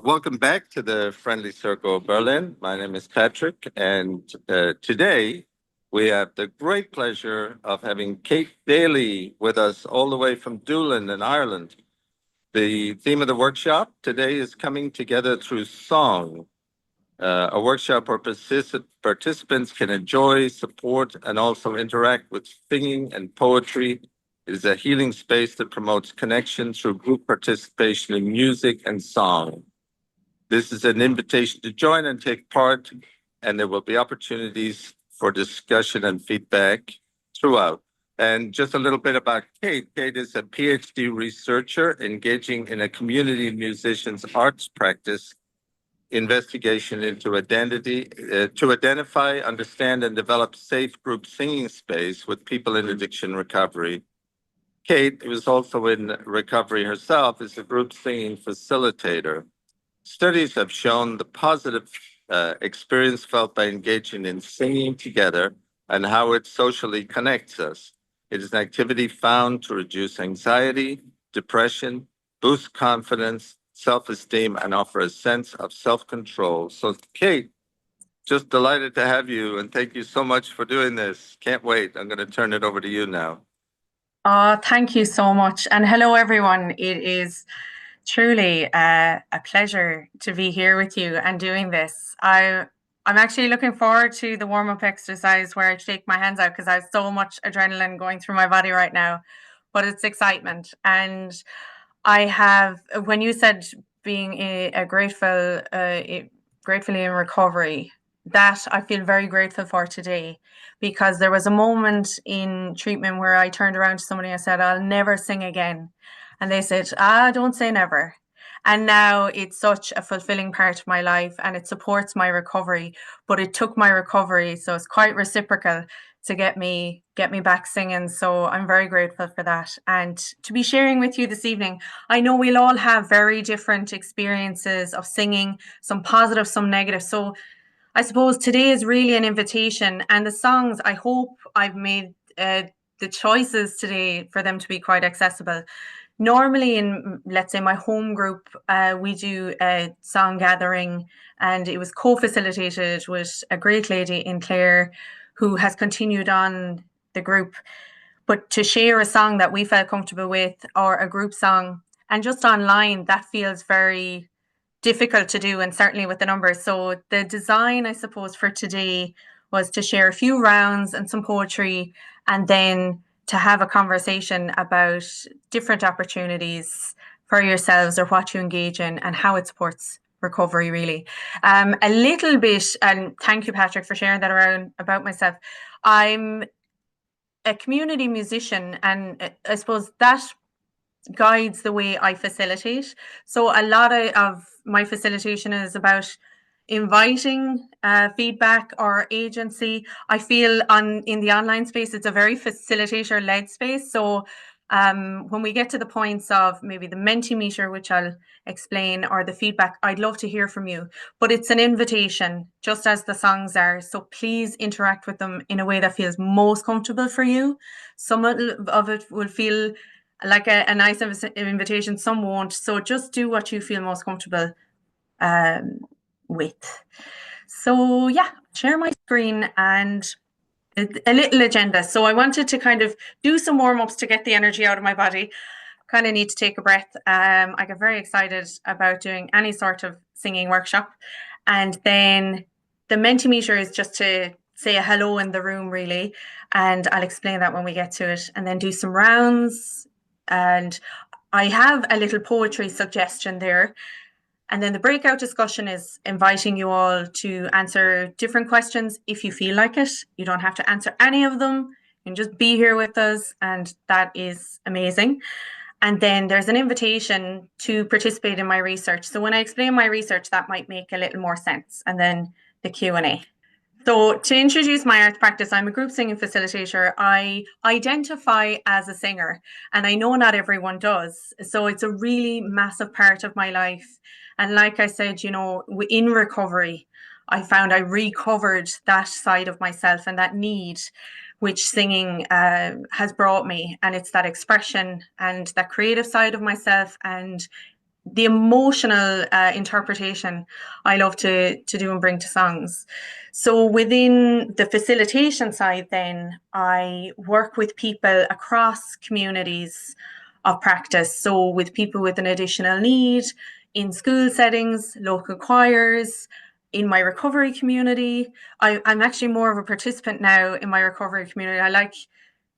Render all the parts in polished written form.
Welcome back to the Friendly Circle Berlin. My name is Patrick, and today we have the great pleasure of having Kate Daly with us all the way from Doolin in Ireland. The theme of the workshop today is coming together through song, a workshop where participants can enjoy, support, and also interact with singing and poetry. It is a healing space that promotes connection through group participation in music and song. This is an invitation to join and take part, and there will be opportunities for discussion and feedback throughout. And just a little bit about Kate. Kate is a PhD researcher engaging in a community musicians arts practice investigation into identity to identify, understand, and develop safe group singing space with people in addiction recovery. Kate, who is also in recovery herself, is a group singing facilitator. Studies have shown the positive experience felt by engaging in singing together and how it socially connects us. It is an activity found to reduce anxiety, depression, boost confidence, self-esteem, and offer a sense of self-control. So, Kate, just delighted to have you, and thank you so much for doing this. Can't wait. I'm going to turn it over to you now. Thank you so much. And hello, everyone. It is truly a pleasure to be here with you and doing this. I'm actually looking forward to the warm-up exercise where I shake my hands out because I have so much adrenaline going through my body right now, but it's excitement. And I have, when you said being gratefully in recovery, that I feel very grateful for today, because there was a moment in treatment where I turned around to somebody and I said, I'll never sing again. And they said, don't say never. And now it's such a fulfilling part of my life and it supports my recovery. But it took my recovery, so it's quite reciprocal to get me back singing. So I'm very grateful for that. And to be sharing with you this evening, I know we'll all have very different experiences of singing, some positive, some negative. So I suppose today is really an invitation, and the songs, I hope I've made the choices today for them to be quite accessible. Normally in, let's say, my home group, we do a song gathering, and it was co-facilitated with a great lady in Clare who has continued on the group. But to share a song that we felt comfortable with, or a group song, and just online, that feels very difficult to do, and certainly with the numbers. So the design, I suppose, for today was to share a few rounds and some poetry, and then to have a conversation about different opportunities for yourselves or what you engage in and how it supports recovery, really. A little bit, and thank you, Patrick, for sharing that around about myself. I'm a community musician, and I suppose that guides the way I facilitate. So a lot of my facilitation is about inviting feedback or agency. I feel in the online space, it's a very facilitator-led space. So when we get to the points of maybe the Mentimeter, which I'll explain, or the feedback, I'd love to hear from you. But it's an invitation, just as the songs are. So please interact with them in a way that feels most comfortable for you. Some of it will feel like a nice invitation, some won't. So just do what you feel most comfortable with. So yeah, share my screen and a little agenda. So I wanted to kind of do some warm-ups to get the energy out of my body. Kind of need to take a breath. I get very excited about doing any sort of singing workshop. And then the Mentimeter is just to say a hello in the room, really. And I'll explain that when we get to it. And then do some rounds. And I have a little poetry suggestion there. And then the breakout discussion is inviting you all to answer different questions if you feel like it. You don't have to answer any of them. You can just be here with us, and that is amazing. And then there's an invitation to participate in my research. So when I explain my research, that might make a little more sense. And then the Q&A. So to introduce my arts practice, I'm a group singing facilitator. I identify as a singer, and I know not everyone does. So it's a really massive part of my life. And like I said, you know, in recovery, I found I recovered that side of myself and that need, which singing has brought me. And it's that expression and that creative side of myself, and the emotional interpretation I love to do and bring to songs. So within the facilitation side, then I work with people across communities of practice. So with people with an additional need in school settings, local choirs, in my recovery community. I'm actually more of a participant now in my recovery community. I like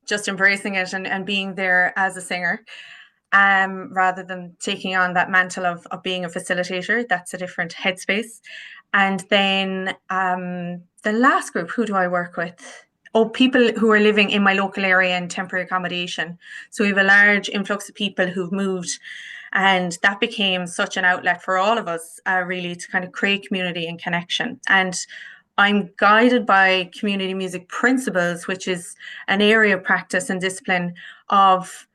just embracing it and being there as a singer, rather than taking on that mantle of being a facilitator. That's a different headspace. And then the last group, who do I work with? Oh, people who are living in my local area in temporary accommodation. So we have a large influx of people who've moved, and that became such an outlet for all of us, really, to kind of create community and connection. And I'm guided by community music principles, which is an area of practice and discipline of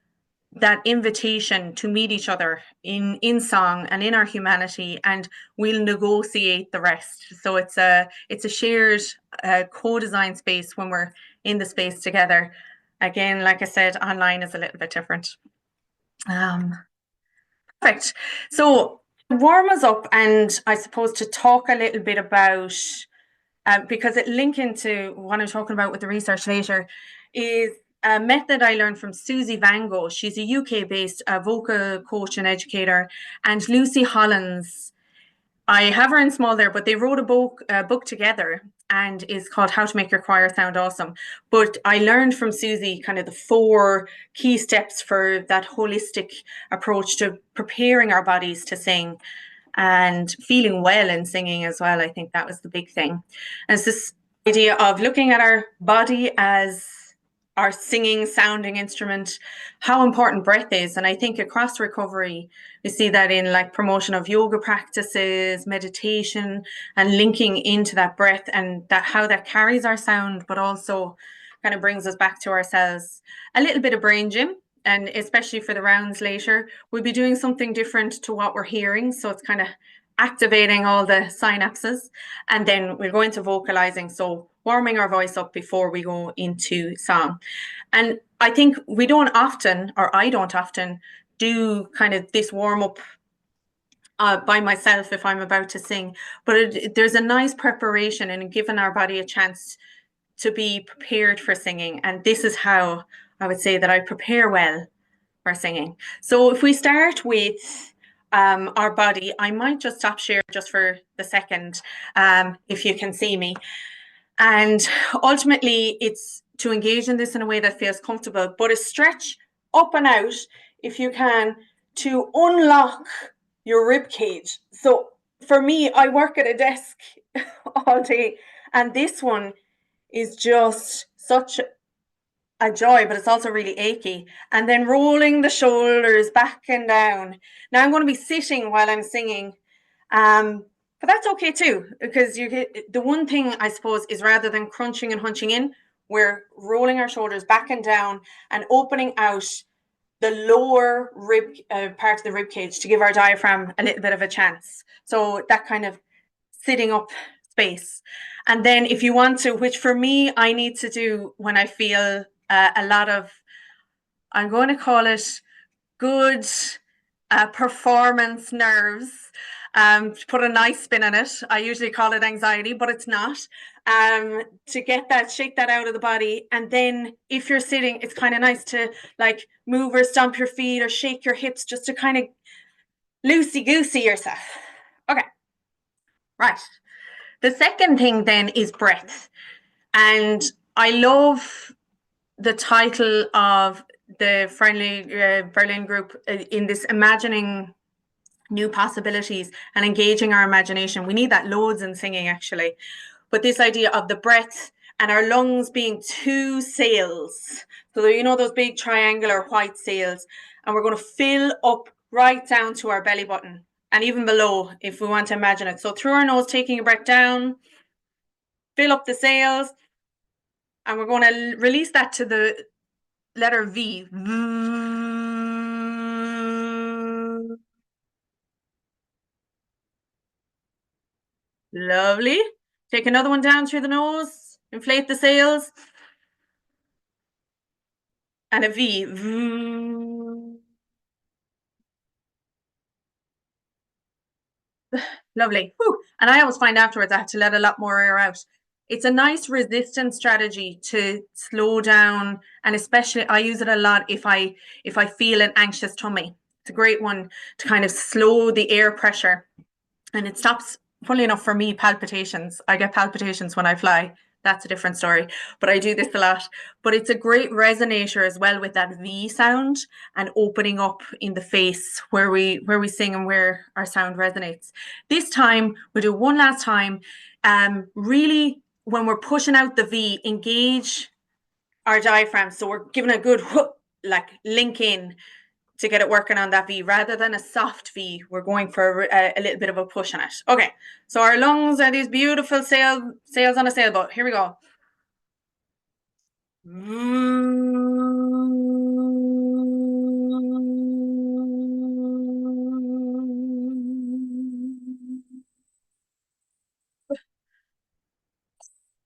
that invitation to meet each other in song and in our humanity, and we'll negotiate the rest. So it's a shared co-design space when we're in the space together. Again, like I said, online is a little bit different. Perfect. So warm us up, and I suppose to talk a little bit about, because it link into what I'm talking about with the research later, is a method I learned from Susie Van Gogh. She's a UK-based vocal coach and educator, and Lucy Hollins. I have her in small there, but they wrote a book together, and is called How to Make Your Choir Sound Awesome. But I learned from Susie kind of the 4 key steps for that holistic approach to preparing our bodies to sing and feeling well in singing as well. I think that was the big thing. And it's this idea of looking at our body as our singing, sounding instrument, how important breath is. And I think across recovery, we see that in like promotion of yoga practices, meditation, and linking into that breath and that how that carries our sound, but also kind of brings us back to ourselves. A little bit of brain gym, and especially for the rounds later, we'll be doing something different to what we're hearing. So it's kind of activating all the synapses, and then we'll go into vocalizing. So warming our voice up before we go into song. And I think we don't often, or I don't often, do kind of this warm up by myself if I'm about to sing, but there's a nice preparation and giving our body a chance to be prepared for singing. And this is how I would say that I prepare well for singing. So if we start with our body, I might just stop share just for the second, if you can see me. And ultimately, it's to engage in this in a way that feels comfortable, but a stretch up and out, if you can, to unlock your rib cage. So for me, I work at a desk all day, and this one is just such a joy, but it's also really achy. And then rolling the shoulders back and down. Now I'm going to be sitting while I'm singing, but that's okay too, because you get the one thing I suppose is rather than crunching and hunching in, we're rolling our shoulders back and down and opening out the lower rib part of the rib cage to give our diaphragm a little bit of a chance. So that kind of sitting up space. And then if you want to, which for me I need to do when I feel a lot of, I'm going to call it good performance nerves, to put a nice spin on it. I usually call it anxiety, but it's not. To get that, shake that out of the body. And then if you're sitting, it's kind of nice to like move or stomp your feet or shake your hips just to kind of loosey-goosey yourself. Okay, right. The second thing then is breath. And I love the title of the Friendly Berlin group in this imagining new possibilities and engaging our imagination. We need that loads in singing, actually. But this idea of the breath and our lungs being 2 sails. So, you know, those big triangular white sails. And we're going to fill up right down to our belly button and even below if we want to imagine it. So through our nose, taking a breath down, fill up the sails. And we're going to release that to the letter V. Lovely. Take another one down through the nose. Inflate the sails. And a V. lovely. Whew. And I always find afterwards I have to let a lot more air out. It's a nice resistance strategy to slow down, and especially I use it a lot if I feel an anxious tummy. It's a great one to kind of slow the air pressure, and it stops, funnily enough for me, palpitations. I get palpitations when I fly. That's a different story, but I do this a lot. But it's a great resonator as well with that V sound and opening up in the face where we sing and where our sound resonates. This time we'll do one last time. Really, when we're pushing out the V, engage our diaphragm. So we're giving a good like link in to get it working on that V rather than a soft V. We're going for a little bit of a push on it. Okay, so our lungs are these beautiful sails on a sailboat. Here we go.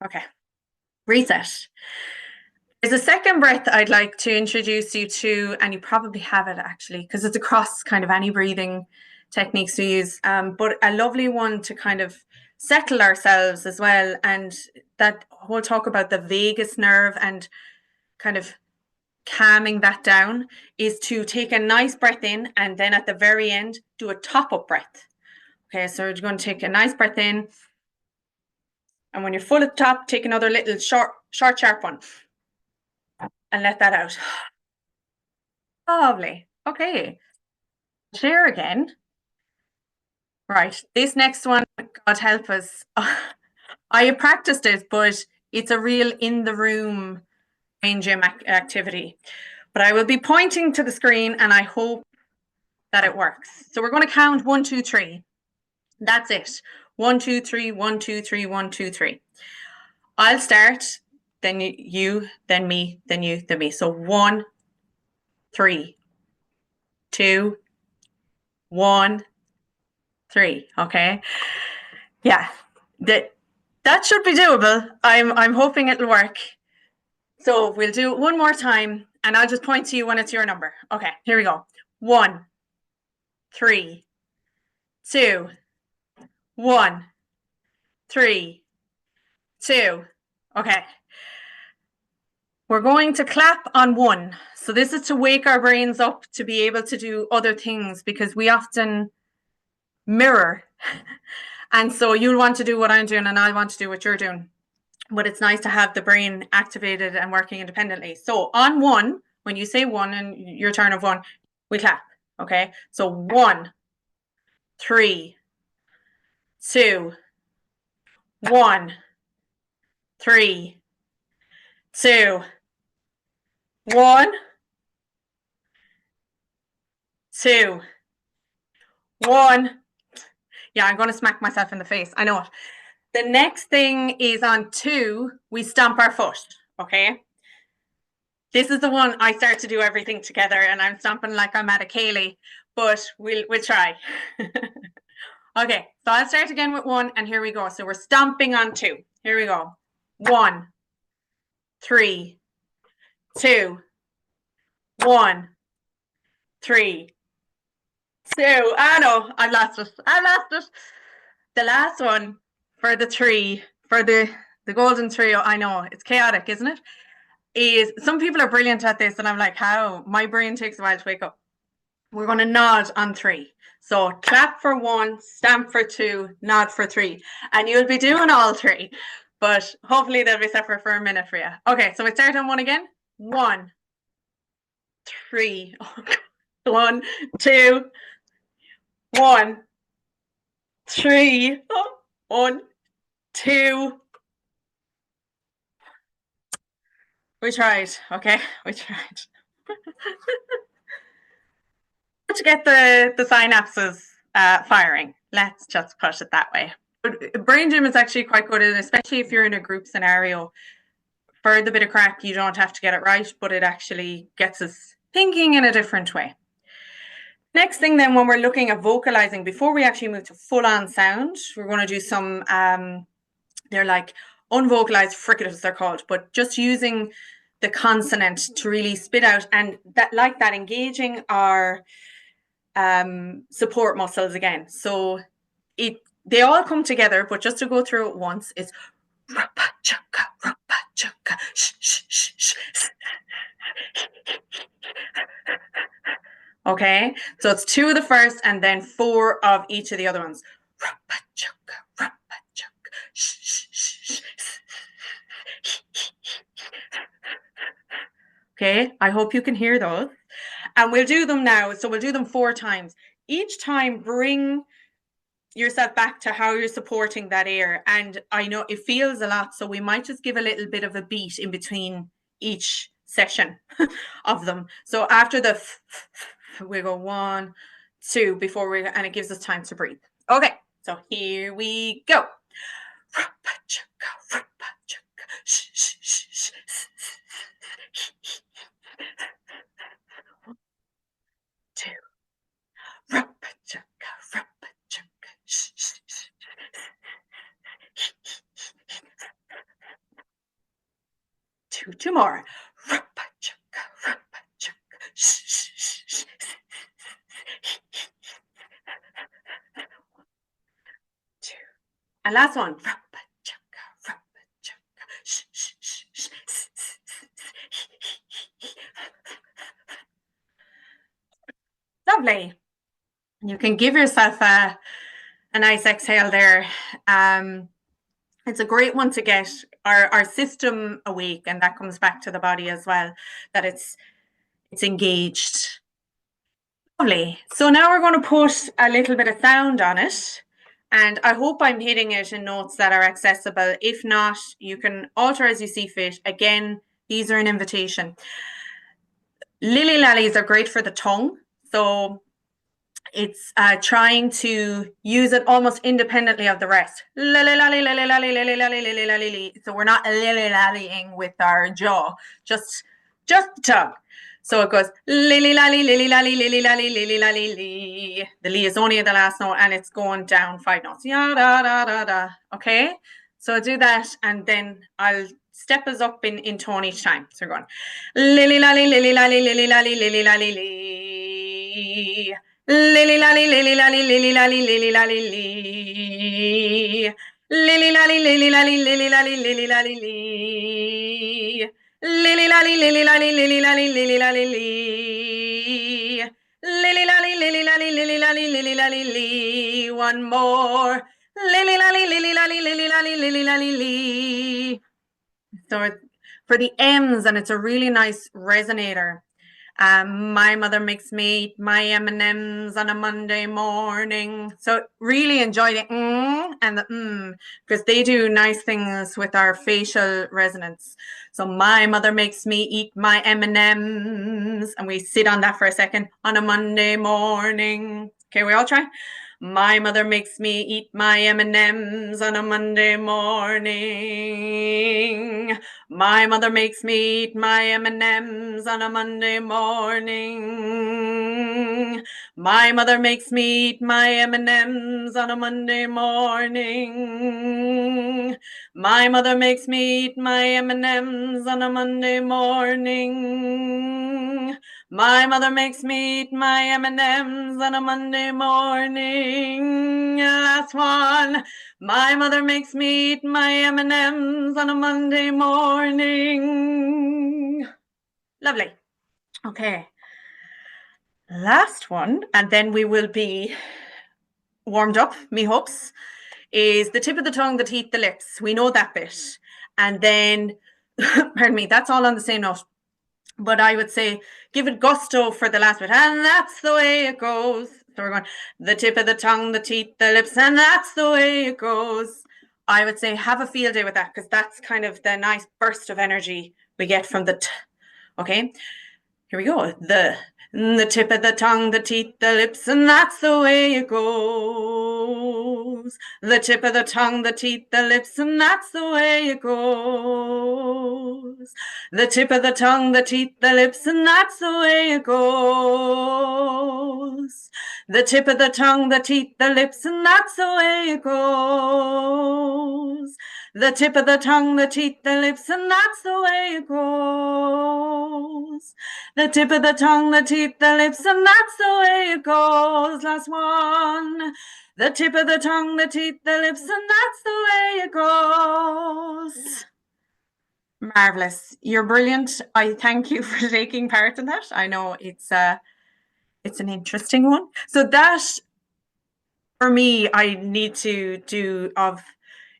Okay, reset. There's a second breath I'd like to introduce you to, and you probably have it actually, because it's across kind of any breathing techniques we use, but a lovely one to kind of settle ourselves as well. And that whole talk about the vagus nerve and kind of calming that down is to take a nice breath in, and then at the very end, do a top-up breath. Okay, so you're going to take a nice breath in, and when you're full at the top, take another little short, sharp one. And let that out. Lovely. Okay. Share again. Right. This next one, God help us. I have practiced it, but it's a real in the room brain gym activity. But I will be pointing to the screen and I hope that it works. So we're going to count 1, 2, 3. That's it. 1, 2, 3, 1, 2, 3, 1, 2, 3. I'll start, then you, then me, then you, then me. So 1, 3, 2, 1, 3. Okay. Yeah. That should be doable. I'm hoping it'll work. So we'll do it one more time and I'll just point to you when it's your number. Okay, here we go. 1, 3, 2, 1, 3, 2. Okay. We're going to clap on 1. So this is to wake our brains up to be able to do other things, because we often mirror. And so you'll want to do what I'm doing and I want to do what you're doing. But it's nice to have the brain activated and working independently. So on 1, when you say 1 and your turn of 1, we clap. Okay. So 1, 3, 2, 1, 3, 2, 1, 2, 1. Yeah, I'm going to smack myself in the face. I know it. The next thing is on 2, we stomp our foot. Okay. This is the one I start to do everything together and I'm stomping like I'm at a Kaylee, but we'll try. Okay, so I'll start again with 1 and here we go. So we're stomping on 2. Here we go. 1, 3, 2, 1, 3, 2. Ah, no, I've lost it. I've lost it. The last one for the 3, for the golden trio, I know, it's chaotic, isn't it? Is some people are brilliant at this and I'm like, how? My brain takes a while to wake up. We're going to nod on 3. So clap for 1, stamp for 2, nod for 3. And you'll be doing all 3. But hopefully they'll be separate for a minute for you. Okay, so we start on 1 again. 1, 3. 1, 2, 1, 3. 1, 2. We tried. Okay, we tried. To get the synapses firing. Let's just put it that way. But brain gym is actually quite good, and especially if you're in a group scenario. For the bit of crack, you don't have to get it right, but it actually gets us thinking in a different way. Next thing then, when we're looking at vocalizing, before we actually move to full-on sound, we're going to do some, they're like unvocalized fricatives, they're called, but just using the consonant to really spit out, and that, like that, engaging our support muscles again. So it they all come together, but just to go through it once, it's rupa-chaka, rupa-chaka, shh. Okay, so it's 2 of the first and then 4 of each of the other ones. Rupa-chaka, rupa-chaka, shh. Okay, I hope you can hear those. And we'll do them now. So we'll do them 4 times. Each time, bring yourself back to how you're supporting that air. And I know it feels a lot, so we might just give a little bit of a beat in between each session of them. So after the we go 1, 2 before we, and it gives us time to breathe. Okay, so here we go. Two. Two more. Two. And last one. Lovely. You can give yourself a nice exhale there. It's a great one to get our system awake, and that comes back to the body as well, that it's engaged. Lovely. So now we're going to put a little bit of sound on it, and I hope I'm hitting it in notes that are accessible. If not, you can alter as you see fit. Again, these are an invitation. Lily lallies are great for the tongue, so it's trying to use it almost independently of the rest. Lily lally, lily lally, lily lally, lily lally. So we're not lily lallying with our jaw, just the tongue. So it goes lily lally, lily lally, lily lally, lily lally, lee. The lee is only the last note, and it's going down 5 notes. Ya da da da da. Okay, so do that, and then I'll step us up in tone each time. So we're going lily lally, lily lally, lily lally, lily lally, lee. Lily lally, lily lally, lily lally, lily lally, lee. Lily lally, lily lally, lily lally, lily lally, lee. Lily lally, lily lally, lily lally, lily lally, lee. Lily lally, lily lally, lily lally, lily lally, lee. One more. Lily lally, lily lally, lily lally, lily lally, lee. So it's for the M's, and it's a really nice resonator. My mother makes me eat my M&Ms on a Monday morning. So really enjoy the and the because they do nice things with our facial resonance. So my mother makes me eat my M&Ms, and we sit on that for a second on a Monday morning. Okay, we all try. My mother makes me eat my M&Ms on a Monday morning. My mother makes me eat my M&Ms on a Monday morning. My mother makes me eat my M&Ms on a Monday morning. My mother makes me eat my M&Ms on a Monday morning. My mother makes me eat my M&Ms on a Monday morning. Last one. My mother makes me eat my M&Ms on a Monday morning. Lovely. Okay. Last one, and then we will be warmed up, me hopes, is the tip of the tongue, the teeth, the lips. We know that bit. And then, pardon me, that's all on the same note. But I would say give it gusto for the last bit. And that's the way it goes. So we're going the tip of the tongue, the teeth, the lips, and that's the way it goes. I would say have a field day with that, because that's kind of the nice burst of energy we get from the okay. Here we go. The tip of the tongue, the teeth, the lips, and that's the way it goes. The tip of the tongue, the teeth, the lips, and that's the way it goes. The tip of the tongue, the teeth, the lips, and that's the way it goes. The tip of the tongue, the teeth, the lips, and that's the way it goes. The tip of the tongue, the teeth, the lips, and that's the way it goes. The tip of the tongue, the teeth, the lips, and that's the way it goes. Last one. The tip of the tongue, the teeth, the lips, and that's the way it goes. Marvelous. You're brilliant. I thank you for taking part in that. I know it's an interesting one. So that, for me, I need to do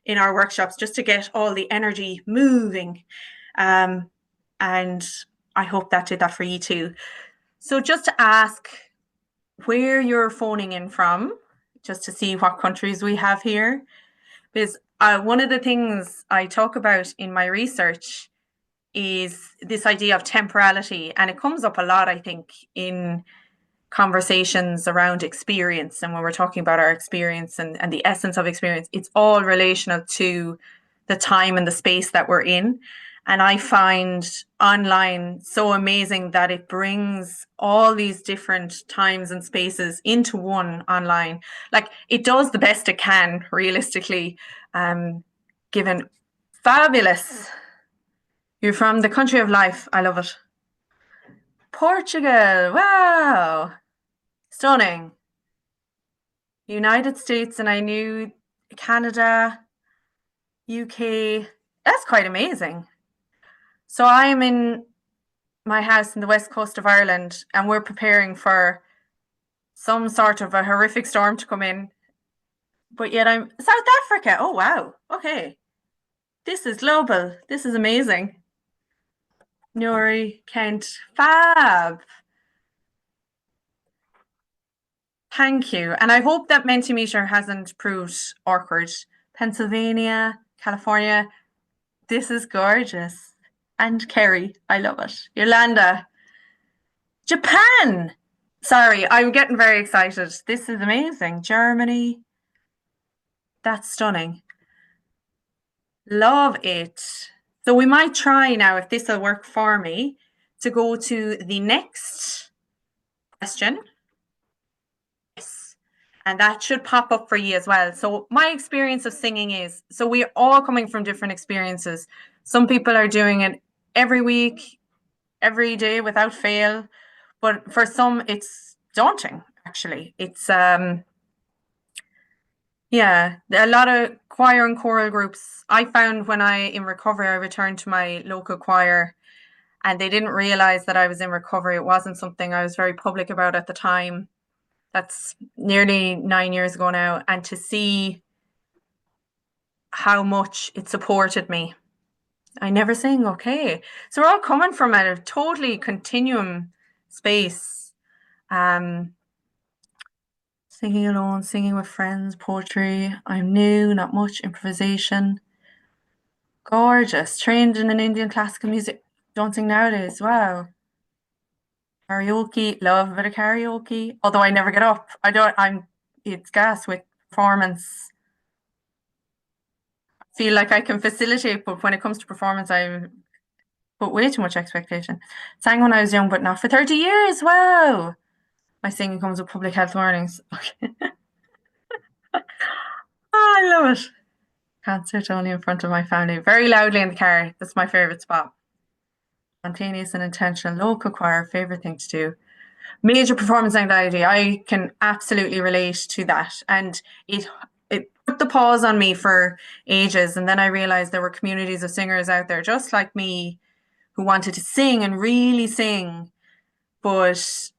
in our workshops just to get all the energy moving. And I hope that did that for you too. So just to ask where you're phoning in from, just to see what countries we have here. Because one of the things I talk about in my research is this idea of temporality. And it comes up a lot, I think, in conversations around experience. And when we're talking about our experience and the essence of experience, it's all relational to the time and the space that we're in. And I find online so amazing that it brings all these different times and spaces into one online. Like, it does the best it can, realistically, given. Fabulous. You're from the country of life. I love it. Portugal. Wow. Stunning. United States, and I knew Canada, UK. That's quite amazing. So I'm in my house in the west coast of Ireland, and we're preparing for some sort of a horrific storm to come in. But yet I'm South Africa. Oh, wow. Okay. This is global. This is amazing. Nuri, Kent, fab. Thank you. And I hope that Mentimeter hasn't proved awkward. Pennsylvania, California, this is gorgeous. And Kerry, I love it. Yolanda, Japan. Sorry, I'm getting very excited. This is amazing. Germany, that's stunning. Love it. So we might try now, if this will work for me, to go to the next question. Yes. And that should pop up for you as well. So my experience of singing is, so we're all coming from different experiences. Some people are doing it every week, every day without fail. But for some, it's daunting, actually. It's, yeah, a lot of choir and choral groups. I found when in recovery, I returned to my local choir and they didn't realize that I was in recovery. It wasn't something I was very public about at the time. That's nearly 9 years ago now. And to see how much it supported me. I never sing, okay. So we're all coming from a totally continuum space. Singing alone, singing with friends, poetry. I'm new, not much, improvisation. Gorgeous. Trained in an Indian classical music. Don't sing nowadays. Wow. Karaoke. Love a bit of karaoke. Although I never get up. It's gas with performance. Feel like I can facilitate, but when it comes to performance, I put way too much expectation. Sang when I was young, but not for 30 years. Wow. My singing comes with public health warnings. Okay. I love it. Concert only in front of my family. Very loudly in the car. That's my favorite spot. Spontaneous and intentional. Local choir, favorite thing to do. Major performance anxiety. I can absolutely relate to that. And it put the pause on me for ages. And then I realized there were communities of singers out there just like me who wanted to sing and really sing. But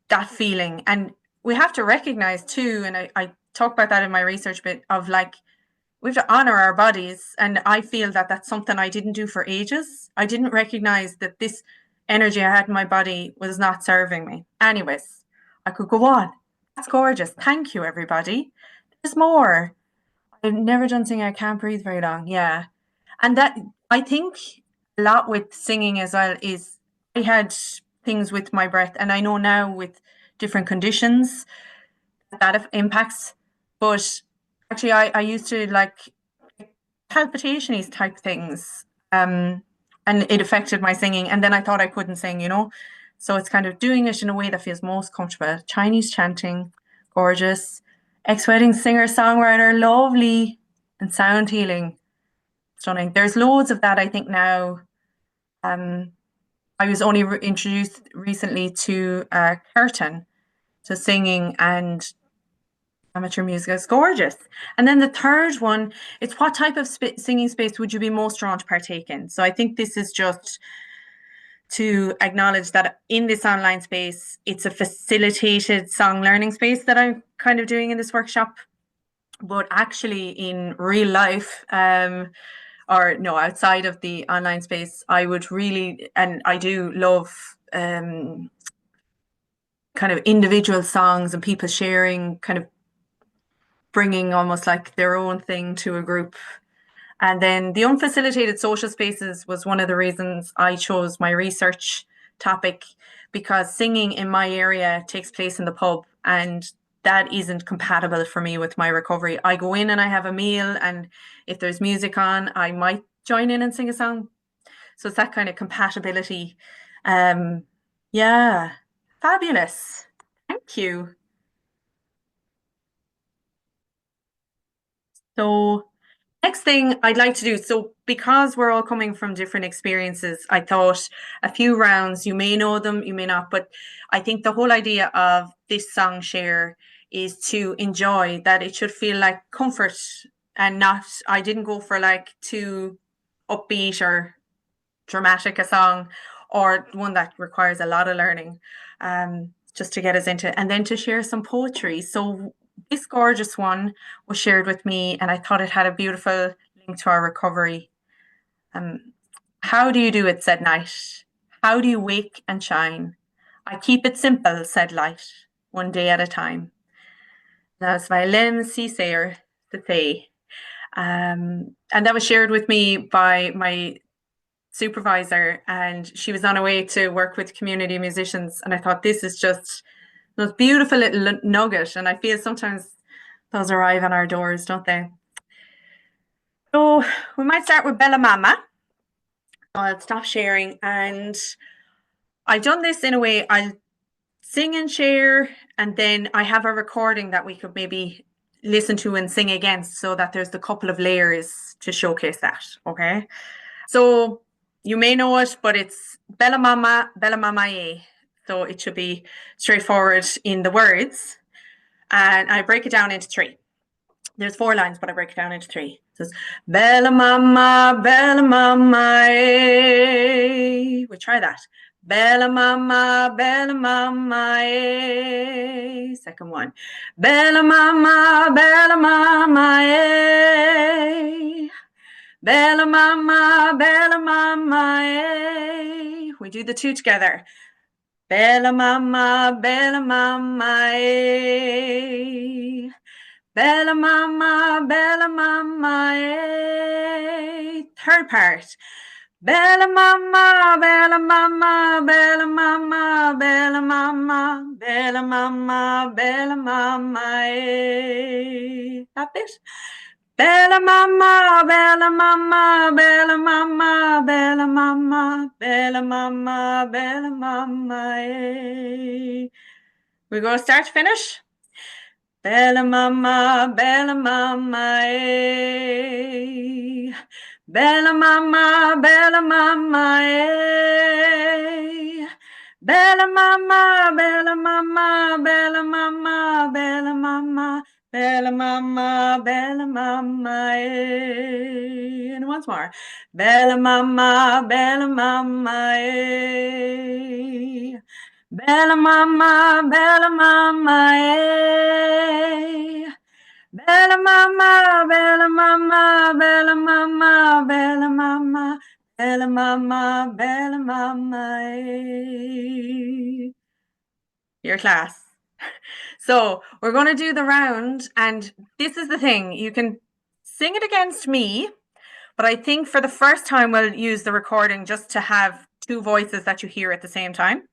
that feeling, and we have to recognize too, and I talk about that in my research bit, of like, we have to honor our bodies. And I feel that that's something I didn't do for ages. I didn't recognize that this energy I had in my body was not serving me. Anyways, I could go on. That's gorgeous. Thank you, everybody. There's more. I've never done singing. I can't breathe very long. Yeah. And that, I think a lot with singing as well is I had things with my breath, and I know now with different conditions that impacts. But actually, I used to like palpitations type things, and it affected my singing. And then I thought I couldn't sing, So it's kind of doing it in a way that feels most comfortable. Chinese chanting, gorgeous. Ex-wedding singer, songwriter, lovely, and sound healing. stunning. There's loads of that, I think, now. I was only introduced recently to curtain, to singing and amateur music. It's gorgeous. And then the third one, it's what type of singing space would you be most drawn to partake in? So I think this is just to acknowledge that in this online space, it's a facilitated song learning space that I'm kind of doing in this workshop. But actually in real life, or no, outside of the online space, I would really, and I do love kind of individual songs and people sharing, kind of bringing almost like their own thing to a group. And then the unfacilitated social spaces was one of the reasons I chose my research topic, because singing in my area takes place in the pub, and that isn't compatible for me with my recovery. I go in and I have a meal, and if there's music on, I might join in and sing a song. So it's that kind of compatibility. Yeah, fabulous. Thank you. So next thing I'd like to do, so because we're all coming from different experiences, I thought a few rounds, you may know them, you may not, but I think the whole idea of this song share is to enjoy, that it should feel like comfort, and not, I didn't go for like too upbeat or dramatic a song, or one that requires a lot of learning, just to get us into it, and then to share some poetry. So this gorgeous one was shared with me, and I thought it had a beautiful link to our recovery. How do you do it, said night. How do you wake and shine? I keep it simple, said light, one day at a time. That's my lim sayer to say. And that was shared with me by my supervisor, and she was on her way to work with community musicians, and I thought this is just the most beautiful little nugget, and I feel sometimes those arrive on our doors, don't they? So we might start with Bella Mama. I'll stop sharing, and I've done this in a way, I'll sing and share, and then I have a recording that we could maybe listen to and sing against, so that there's a couple of layers to showcase that. Okay, so you may know it, but it's Bella Mama ye. So it should be straightforward in the words. And I break it down into three. There's 4 lines, but I break it down into 3. It says, Bella Mama, eh. We try that. Bella Mama, eh. Second one. Bella Mama, eh. Bella Mama, eh. We do the 2 together. Bella Mama, eh. Bella Mama, eh. Third part. Bella Mama, Bella Mama, Bella Mama, Bella Mama, Bella Mama, Bella Mama, eh. That bit. Bella Mama, Bella Mama, Bella Mama, Bella Mama, Bella Mama, Bella Mama, eh. We go start to finish. Bella Mama, eh. Bella Mama, eh. Bella Mama, Bella Mama, Bella Mama, Bella Mama, Bella Mama, Bella Mama, eh. And once more. Bella Mama, eh. Bella Mama, eh. Bella Mama, Bella Mama, Bella Mama, Bella Mama, Bella Mama, Bella Mama, eh. Your class. So we're going to do the round, and this is the thing. You can sing it against me, but I think for the first time we'll use the recording just to have 2 voices that you hear at the same time.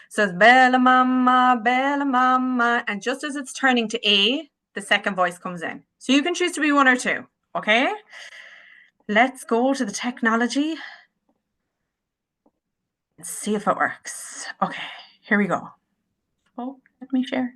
So it's Bella Mama, and just as it's turning to A, the second voice comes in. So you can choose to be 1 or 2, okay? Let's go to the technology and see if it works. Okay, here we go. Oh, let me share.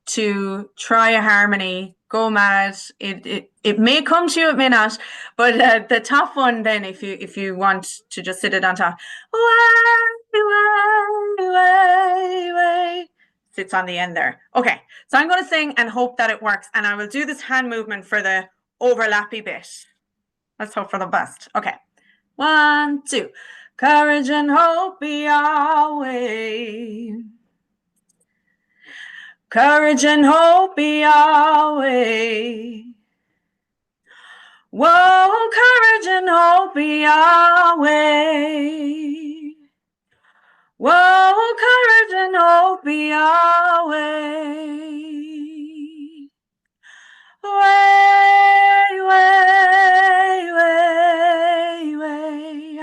to try a harmony, go mad. It may come to you, it may not. But the top one, then, if you want to just sit it on top, way, way, way, way, sits on the end there. Okay, so I'm going to sing and hope that it works, and I will do this hand movement for the overlappy bit. Let's hope for the best. Okay, 1, 2. Courage and hope be our way. Courage and hope be our way. Whoa, courage and hope be our way. Whoa, courage and hope be our way. Way, way, way, way.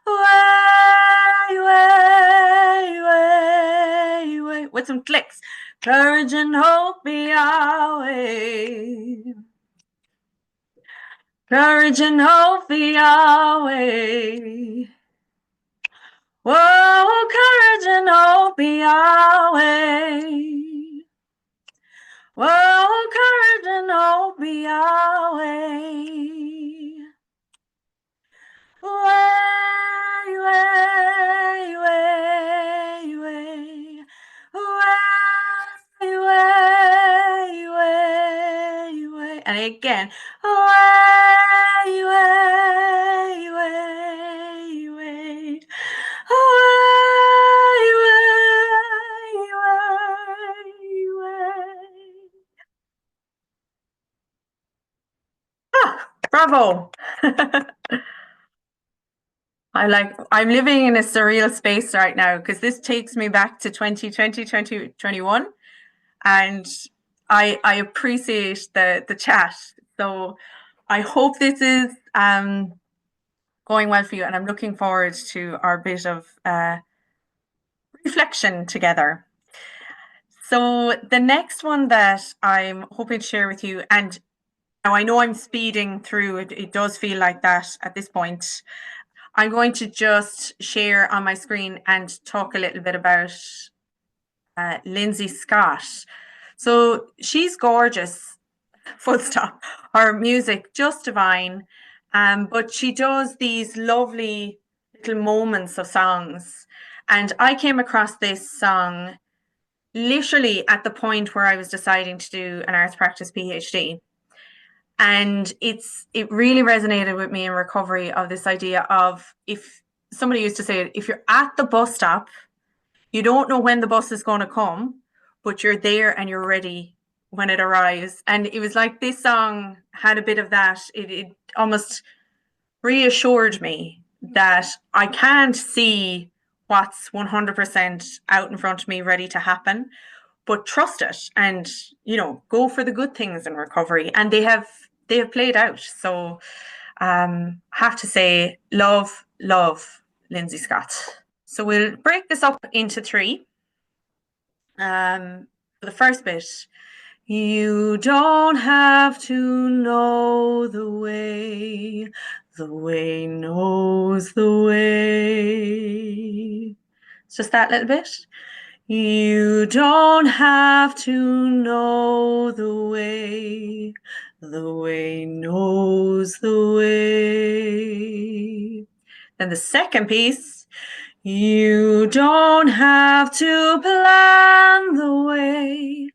Way, way, way, way. With some clicks. Courage and hope be our way. Courage and hope be our way. Whoa, courage and hope be our way. Whoa, courage and hope be our way. Way, way, way, way. Way, way, way, way. And again. Way, way, way, way. Way, way, way, way. Ah, bravo. I'm living in a surreal space right now, because this takes me back to 2020, 2021, and I appreciate the chat. So I hope this is going well for you, and I'm looking forward to our bit of reflection together. So the next one that I'm hoping to share with you, and now I know I'm speeding through, it does feel like that at this point. I'm going to just share on my screen and talk a little bit about Lindsay Scott. So she's gorgeous, full stop. Her music, just divine. But she does these lovely little moments of songs. And I came across this song literally at the point where I was deciding to do an arts practice PhD. And it really resonated with me in recovery, of this idea of, if somebody used to say, if you're at the bus stop, you don't know when the bus is going to come, but you're there and you're ready when it arrives. And it was like this song had a bit of that. It almost reassured me that I can't see what's 100% out in front of me ready to happen, but trust it, and go for the good things in recovery. And they have played out. So have to say, love Lindsay Scott. So we'll break this up into 3. For the first bit, you don't have to know the way knows the way. It's just that little bit. You don't have to know the way knows the way. Then the second piece, you don't have to plan the way,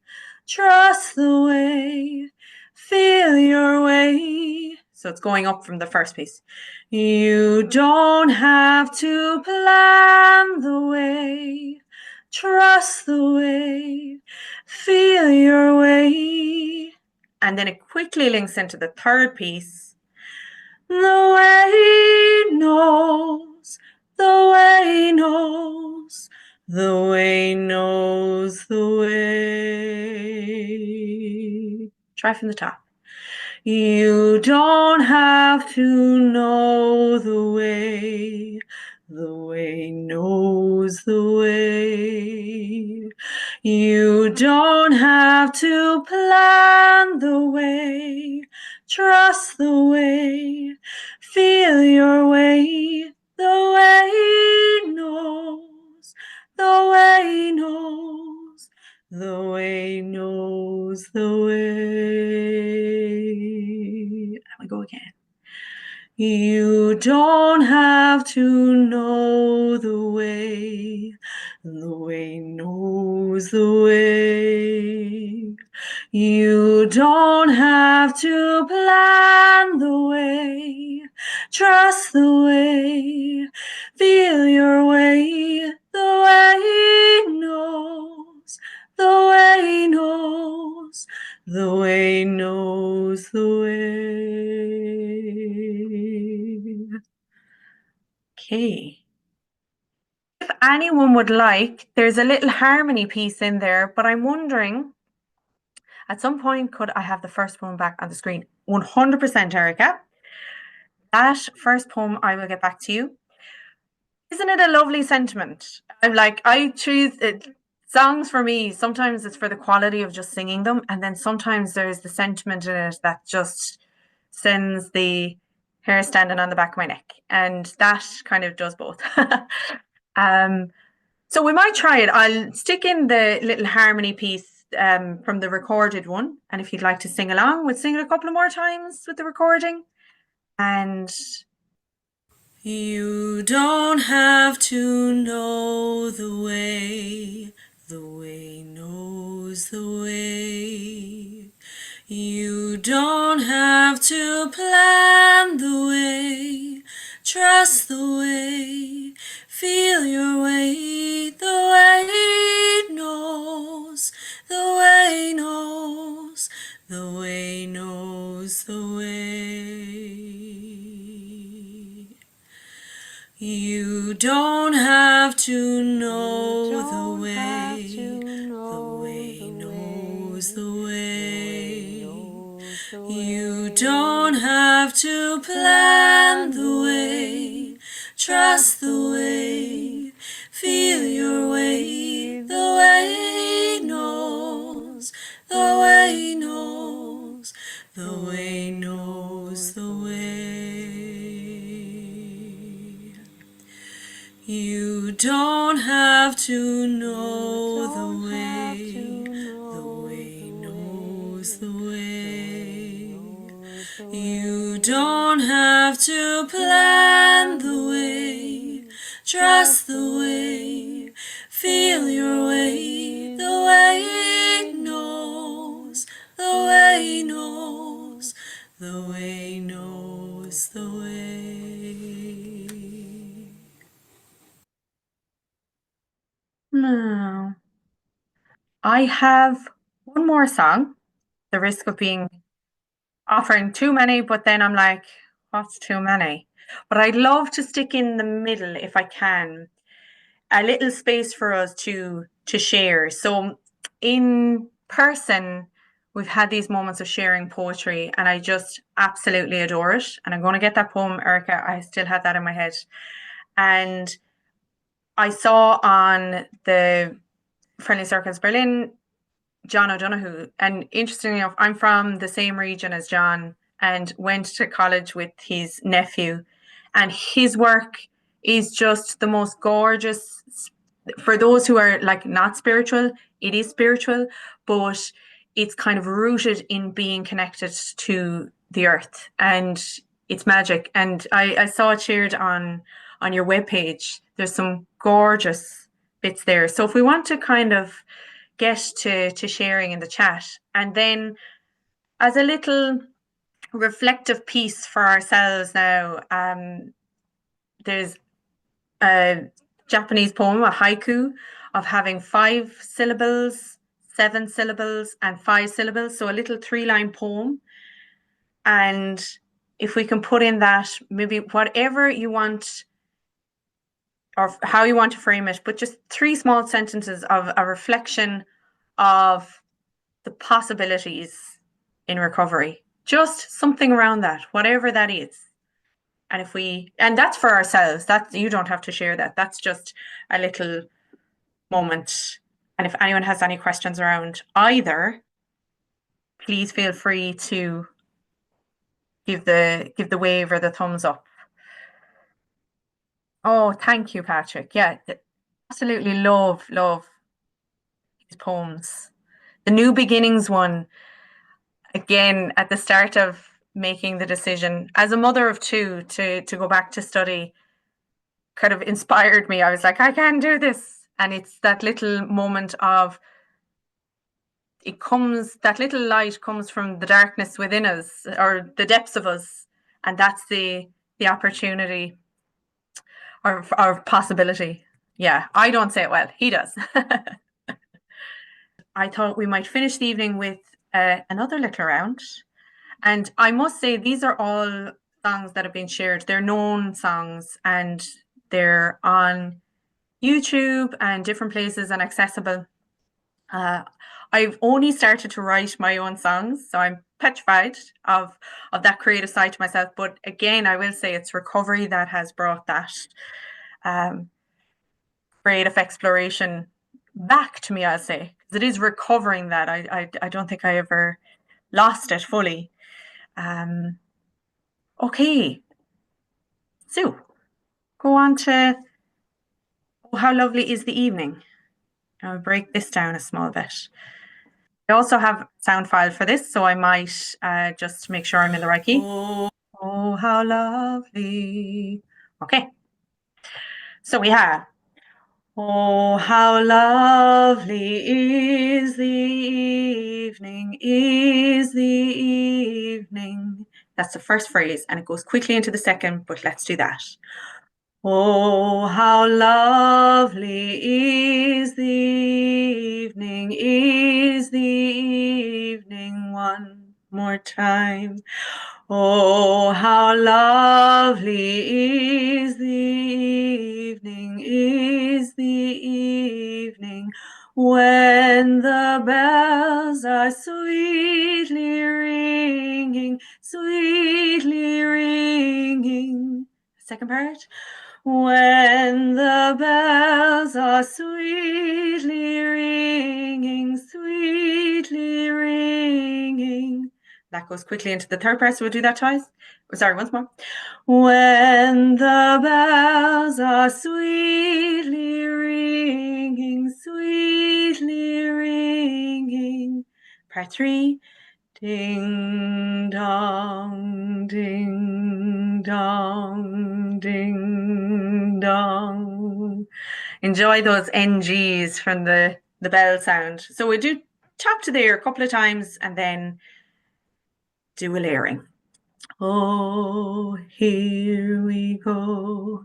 trust the way, feel your way. So it's going up from the first piece. You don't have to plan the way, trust the way, feel your way. And then it quickly links into the third piece. The way knows, the way knows, the way knows the way. Try from the top. You don't have to know the way knows the way. You don't have to plan the way, trust the way, feel your way. The way knows, the way knows, the way knows the way. And we go again. You don't have to know the way knows the way. You don't have to plan the way, trust the way, feel your way, the way knows, the way knows, the way knows the way. Okay. If anyone would like, there's a little harmony piece in there, but I'm wondering, at some point, could I have the first poem back on the screen? 100%, Erica. That first poem, I will get back to you. Isn't it a lovely sentiment? I choose it. Songs for me, sometimes it's for the quality of just singing them, and then sometimes there's the sentiment in it that just sends the hair standing on the back of my neck, and that kind of does both. So we might try it. I'll stick in the little harmony piece from the recorded one, and if you'd like to sing along, we'll sing it a couple of more times with the recording. And you don't have to know the way knows the way. You don't have to plan the way, trust the way, feel your way, the way knows, the way knows, the way knows the way. You don't have to know the way knows the way. You don't have to plan the way, trust the way, feel your way, the way knows, the way knows, the way knows the way. You don't have to know the way knows the way. You don't have to plan the way, trust the way, feel your way, the way knows, the way knows, the way knows the way. Now, I have one more song, the risk of offering too many, but then I'm like, what's too many? But I'd love to stick in the middle if I can, a little space for us to share. So in person, we've had these moments of sharing poetry, and I just absolutely adore it. And I'm going to get that poem, Erica. I still have that in my head. And I saw on the Friendly Circles Berlin, John O'Donoghue. And interestingly enough, I'm from the same region as John and went to college with his nephew. And his work is just the most gorgeous. For those who are like not spiritual, it is spiritual, but it's kind of rooted in being connected to the earth, and it's magic. And I saw it shared on your webpage. There's some gorgeous bits there. So if we want to kind of get to sharing in the chat, and then as a little reflective piece for ourselves now, there's a Japanese poem, a haiku, of having 5 syllables, 7 syllables, and 5 syllables. So a little 3-line poem. And if we can put in that, maybe whatever you want or how you want to frame it, but just 3 small sentences of a reflection of the possibilities in recovery. Just something around that, whatever that is. And that's for ourselves. That you don't have to share that. That's just a little moment. And if anyone has any questions around either, please feel free to give the wave or the thumbs up. Oh, thank you, Patrick. Yeah, absolutely love his poems. The New Beginnings one, again, at the start of making the decision, as a mother of two, to go back to study, kind of inspired me. I was like, I can do this. And it's that little moment of, that little light comes from the darkness within us, or the depths of us. And that's the opportunity or possibility. Yeah, I don't say it well. He does. I thought we might finish the evening with another little round. And I must say, these are all songs that have been shared. They're known songs, and they're on YouTube and different places and accessible. I've only started to write my own songs, so I'm petrified of that creative side to myself. But again, I will say it's recovery that has brought that creative exploration back to me, I'll say. It is recovering that. I don't think I ever lost it fully. Okay. So, go on to Oh, How Lovely Is the Evening. I'll break this down a small bit. I also have a sound file for this, so I might just make sure I'm in the right key. Oh, how lovely. Okay. So we have, oh, how lovely is the evening. That's the first phrase, and it goes quickly into the second, but let's do that. Oh, how lovely is the evening, one more time. Oh, how lovely is the evening, when the bells are sweetly ringing. Second part. When the bells are sweetly ringing. That goes quickly into the third part, so we'll do that twice. Sorry, once more. When the bells are sweetly ringing. Part 3. Ding dong, ding dong, ding dong. Enjoy those NGs from the bell sound. So we do tap to there a couple of times and then do a layering. Oh, here we go.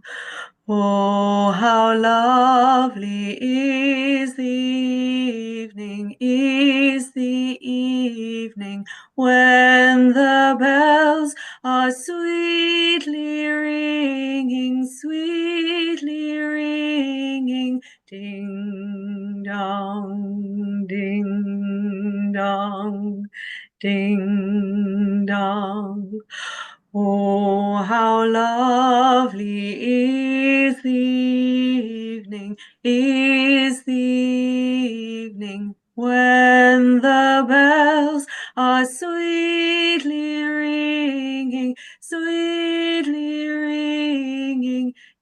Oh, how lovely is the evening, when the bells are sweetly ringing. Ding dong, ding dong, ding dong. Oh, how lovely is the evening, when the bells are sweetly ringing.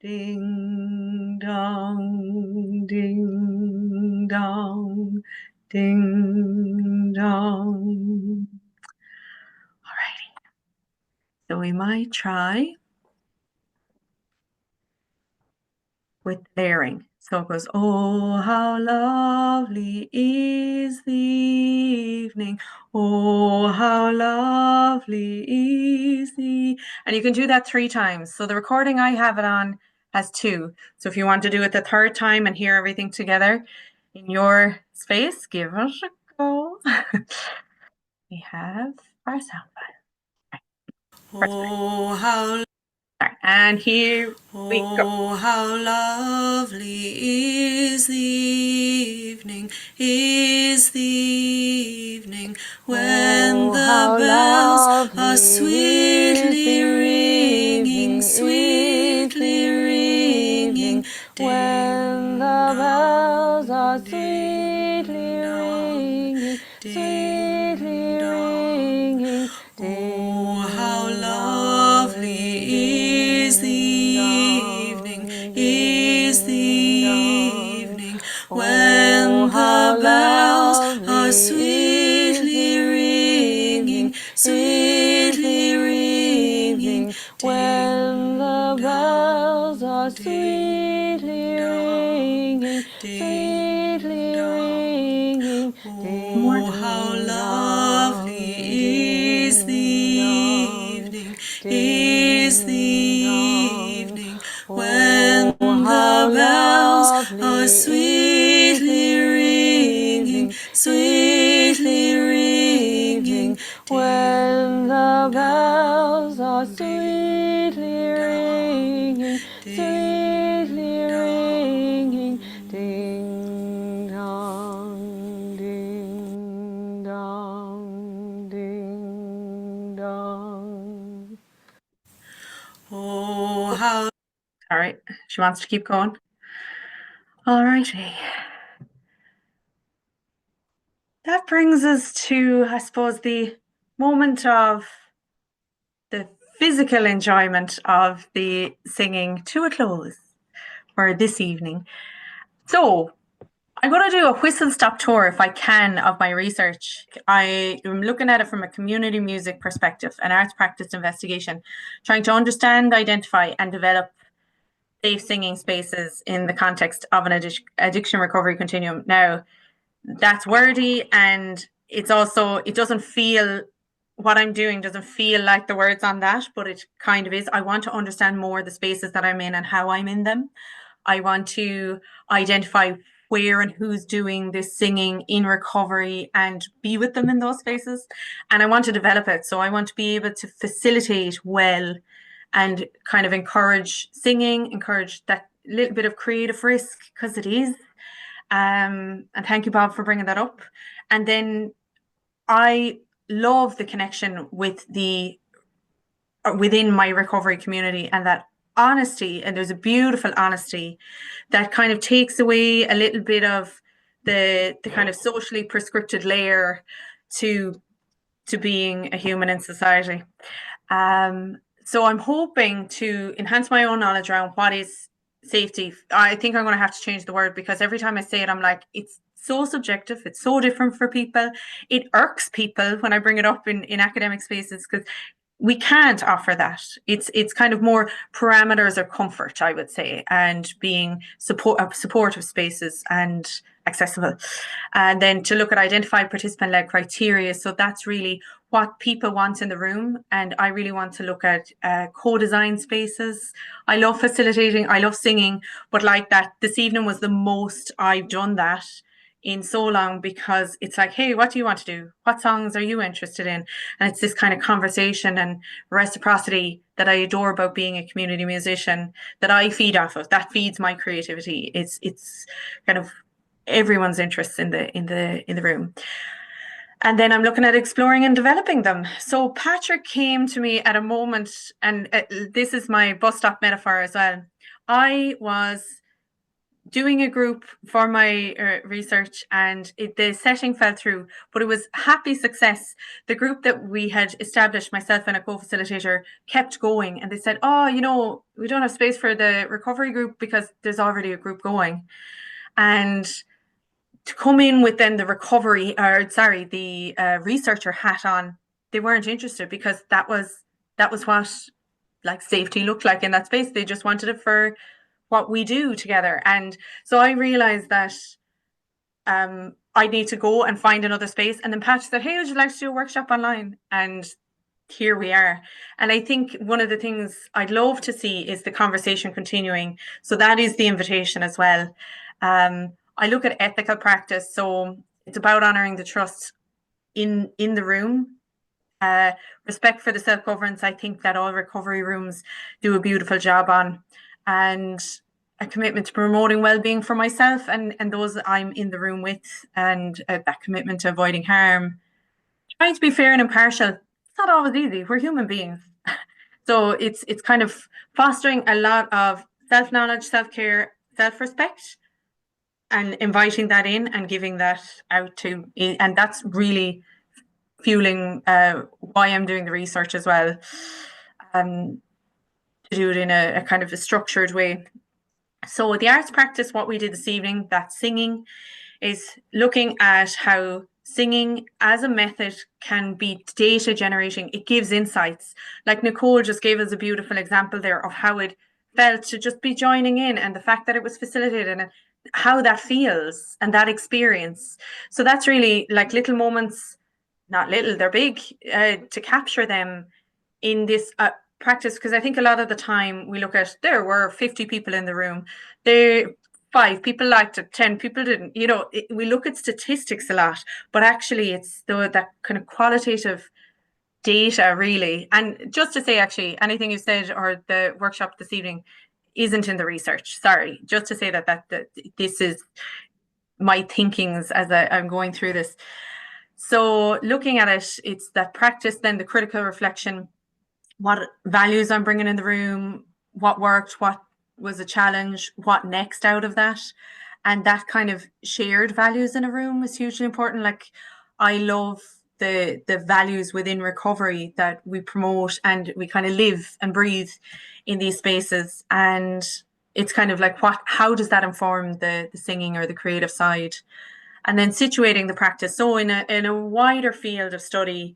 Ding dong, ding dong, ding dong. Alrighty. So we might try with layering. So it goes, oh, how lovely is the evening. Oh, how lovely is the... And you can do that 3 times. So the recording I have it on has 2. So if you want to do it the 3rd time and hear everything together in your space, give it a go. We have our sound file. Oh, how And here we go. Oh, how lovely is the evening, when the bells are sweetly ringing. When the bells are sweetly ringing. Oh, how lovely is the evening, when the bells are sweetly ringing, sweetly ringing. When the bells are sweetly ringing, sweetly ringing. Oh, how lovely is the evening, is the evening, when the bells are sweetly ringing, sweetly ringing, when the bells are sweetly ringing, sweetly ringing, ding dong, ding dong, ding dong. Oh, how. All right, she wants to keep going. All righty. That brings us to, I suppose, the moment of the physical enjoyment of the singing to a close for this evening. So I'm going to do a whistle-stop tour, if I can, of my research. I am looking at it from a community music perspective, an arts practice investigation, trying to understand, identify, and develop safe singing spaces in the context of an addiction recovery continuum. Now, that's wordy, and it's also, it doesn't feel, what I'm doing doesn't feel like the words on that, but it kind of is. I want to understand more the spaces that I'm in and how I'm in them. I want to identify where and who's doing this singing in recovery and be with them in those spaces. And I want to develop it. So I want to be able to facilitate well and kind of encourage singing, encourage that little bit of creative risk, because it is. And thank you, Bob, for bringing that up. And then I love the connection with the within my recovery community, and that honesty, and there's a beautiful honesty that kind of takes away a little bit of the kind of socially prescripted layer to being a human in society. So I'm hoping to enhance my own knowledge around what is safety. I think I'm going to have to change the word, because every time I say it, I'm like, it's so subjective. It's so different for people. It irks people when I bring it up in academic spaces, because we can't offer that. It's kind of more parameters or comfort, I would say, and being supportive spaces and accessible. And then to look at identified participant-led criteria. So that's really what people want in the room. And I really want to look at co-design spaces. I love facilitating, I love singing, but like that, this evening was the most I've done that in so long, because it's like, hey, what do you want to do? What songs are you interested in? And it's this kind of conversation and reciprocity that I adore about being a community musician, that I feed off of. That feeds my creativity. It's kind of everyone's interests in the room. And then I'm looking at exploring and developing them. So Patrick came to me at a moment, and this is my bus stop metaphor as well. I was doing a group for my research, and the setting fell through, but it was happy success. The group that we had established, myself and a co-facilitator, kept going, and they said, oh, you know, we don't have space for the recovery group because there's already a group going. And to come in with then the researcher hat on, they weren't interested, because that was what like safety looked like in that space. They just wanted it for what we do together. And so I realized that I need to go and find another space. And then Pat said, hey, would you like to do a workshop online? And here we are. And I think one of the things I'd love to see is the conversation continuing. So that is the invitation as well. I look at ethical practice. So it's about honoring the trust in the room. Respect for the self-governance, I think that all recovery rooms do a beautiful job on. And a commitment to promoting well-being for myself and those I'm in the room with, and that commitment to avoiding harm. Trying to be fair and impartial. It's not always easy. We're human beings. So it's kind of fostering a lot of self-knowledge, self-care, self-respect, and inviting that in and giving that out to, and that's really fueling why I'm doing the research as well. To do it in a kind of a structured way. So the arts practice, what we did this evening, that singing, is looking at how singing as a method can be data generating. It gives insights. Like Nicole just gave us a beautiful example there of how it felt to just be joining in, and the fact that it was facilitated and how that feels and that experience. So that's really like little moments, not little, they're big, to capture them in this practice. Because I think a lot of the time we look at, there were 50 people in the room, there 5 people liked it, 10 people didn't. You know, we look at statistics a lot, but actually it's that kind of qualitative data, really. And just to say, actually, anything you said or the workshop this evening isn't in the research. Sorry, just to say that this is my thinkings as I'm going through this. So looking at it, it's that practice, then the critical reflection, what values I'm bringing in the room, what worked, what was a challenge, what next out of that. And that kind of shared values in a room is hugely important. Like, I love the values within recovery that we promote and we kind of live and breathe in these spaces. And it's kind of like, how does that inform the singing or the creative side? And then situating the practice. So in a wider field of study,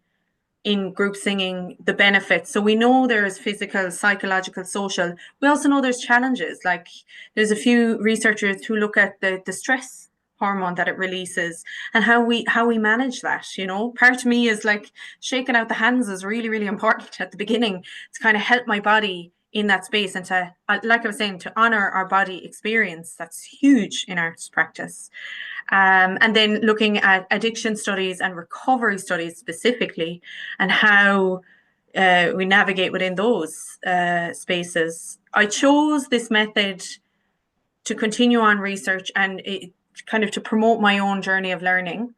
in group singing, the benefits. So we know there's physical, psychological, social. We also know there's challenges. Like, there's a few researchers who look at the stress hormone that it releases and how we manage that. You know, part of me is like, shaking out the hands is really, really important at the beginning to kind of help my body in that space, and to, like I was saying, to honor our body experience. That's huge in arts practice. And then looking at addiction studies and recovery studies specifically, and how we navigate within those spaces. I chose this method to continue on research and kind of to promote my own journey of learning,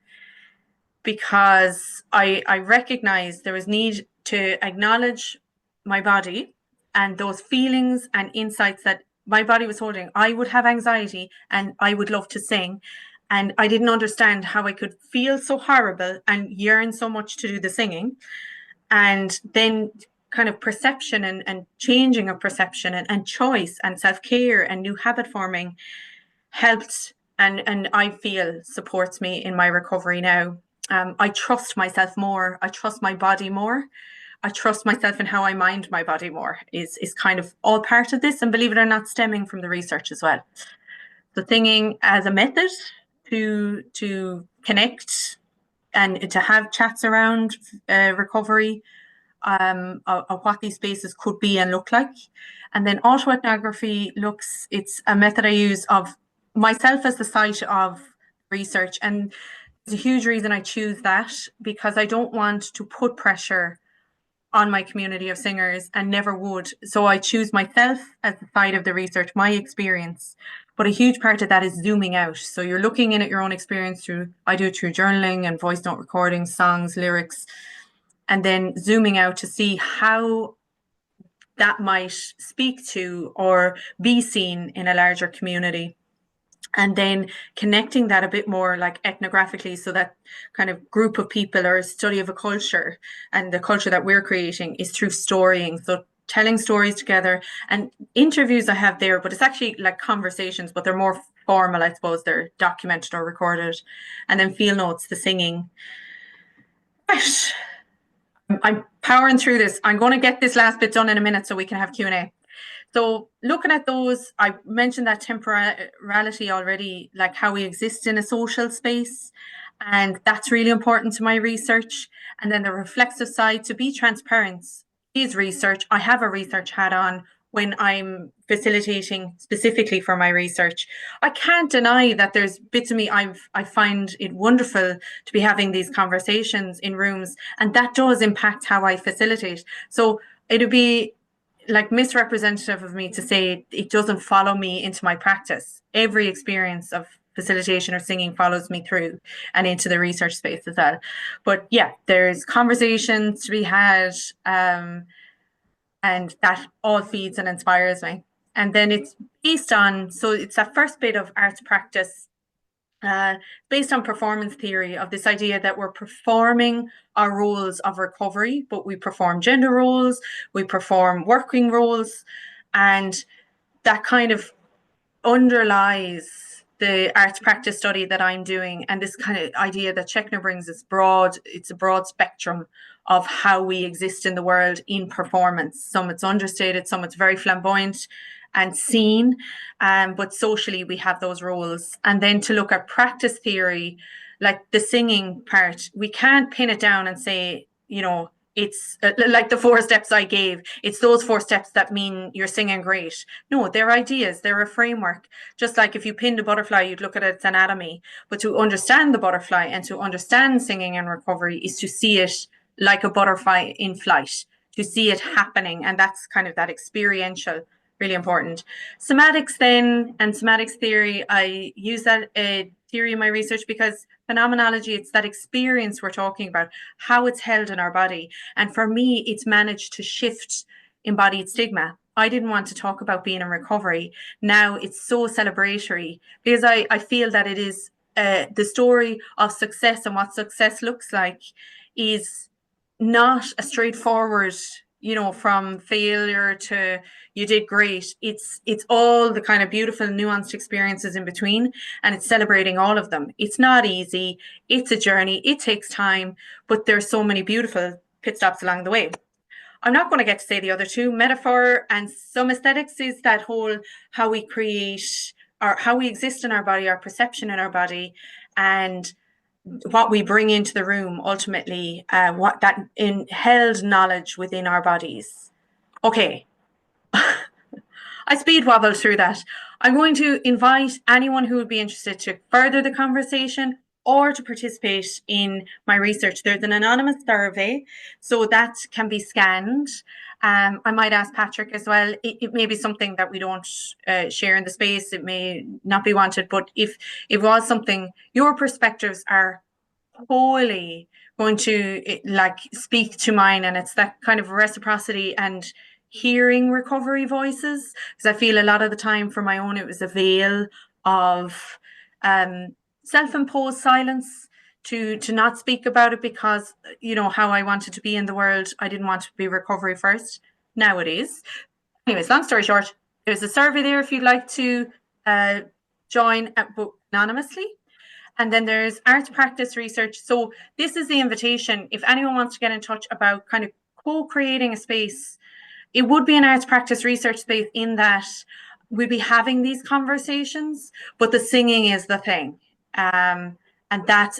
because I recognized there was need to acknowledge my body and those feelings and insights that my body was holding. I would have anxiety and I would love to sing. And I didn't understand how I could feel so horrible and yearn so much to do the singing. And then kind of perception and changing of perception and choice and self-care and new habit forming helped, and I feel supports me in my recovery now. I trust myself more. I trust my body more. I trust myself in how I mind my body more is kind of all part of this. And believe it or not, stemming from the research as well. So singing as a method to connect and to have chats around recovery, of what these spaces could be and look like. And then autoethnography it's a method I use of myself as the site of research. And there's a huge reason I choose that, because I don't want to put pressure on my community of singers, and never would. So I choose myself as the side of the research, my experience. But a huge part of that is zooming out. So you're looking in at your own experience I do it through journaling and voice note recordings, songs, lyrics, and then zooming out to see how that might speak to or be seen in a larger community. And then connecting that a bit more like ethnographically, so that kind of group of people or study of a culture, and the culture that we're creating is through storying. So telling stories together, and interviews I have there, but it's actually like conversations, but they're more formal, I suppose. They're documented or recorded. And then field notes, the singing. Right. I'm powering through this. I'm going to get this last bit done in a minute so we can have Q&A. So looking at those, I mentioned that temporality already, like how we exist in a social space. And that's really important to my research. And then the reflexive side, to be transparent, is research. I have a research hat on when I'm facilitating specifically for my research. I can't deny that there's bits of me I find it wonderful to be having these conversations in rooms, and that does impact how I facilitate. So it would be like misrepresentative of me to say it doesn't follow me into my practice. Every experience of facilitation or singing follows me through and into the research space as well. But yeah, there's conversations to be had, and that all feeds and inspires me. And then it's based on, so it's that first bit of arts practice, based on performance theory, of this idea that we're performing our roles of recovery, but we perform gender roles, we perform working roles, and that kind of underlies the arts practice study that I'm doing, and this kind of idea that Schechner brings is broad. It's a broad spectrum of how we exist in the world in performance. Some it's understated, some it's very flamboyant and seen, but socially we have those roles. And then to look at practice theory, like the singing part, we can't pin it down and say, you know, it's like the 4 steps I gave. It's those 4 steps that mean you're singing great. No, they're ideas. They're a framework. Just like if you pinned a butterfly, you'd look at its anatomy. But to understand the butterfly and to understand singing and recovery is to see it like a butterfly in flight, to see it happening. And that's kind of that experiential, really important. Somatics then, and somatics theory, I use that theory in my research because phenomenology, it's that experience we're talking about, how it's held in our body. And for me, it's managed to shift embodied stigma. I didn't want to talk about being in recovery. Now it's so celebratory because I feel that it is the story of success, and what success looks like is not a straightforward, you know, from failure to you did great. It's all the kind of beautiful nuanced experiences in between, and it's celebrating all of them. It's not easy. It's a journey. It takes time, but there's so many beautiful pit stops along the way. I'm not going to get to say the other two. Metaphor and some aesthetics is that whole how we create or how we exist in our body, our perception in our body, and what we bring into the room ultimately, what that in held knowledge within our bodies. Okay. I speed wobbled through that. I'm going to invite anyone who would be interested to further the conversation or to participate in my research. There's an anonymous survey, so that can be scanned. I might ask Patrick as well. It may be something that we don't share in the space. It may not be wanted, but if it was something, your perspectives are wholly going to like speak to mine, and it's that kind of reciprocity and hearing recovery voices, because I feel a lot of the time for my own it was a veil of self-imposed silence to not speak about it because, you know, how I wanted to be in the world. I didn't want to be recovery first. Now it is. Anyways, long story short, there's a survey there if you'd like to join anonymously. And then there's arts practice research. So this is the invitation. If anyone wants to get in touch about kind of co-creating a space, it would be an arts practice research space in that we'd be having these conversations, but the singing is the thing. And that's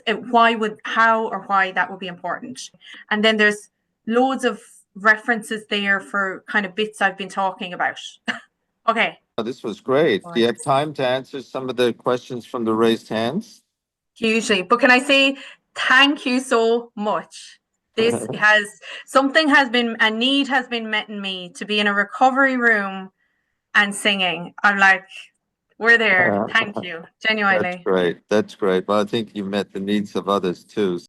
how or why that would be important. And then there's loads of references there for kind of bits I've been talking about. Okay. Oh, this was great. Do you have time to answer some of the questions from the raised hands? Hugely. But can I say thank you so much? This a need has been met in me to be in a recovery room and singing. I'm like, we're there. Thank you. Genuinely. That's great. That's great. Well, I think you met the needs of others too.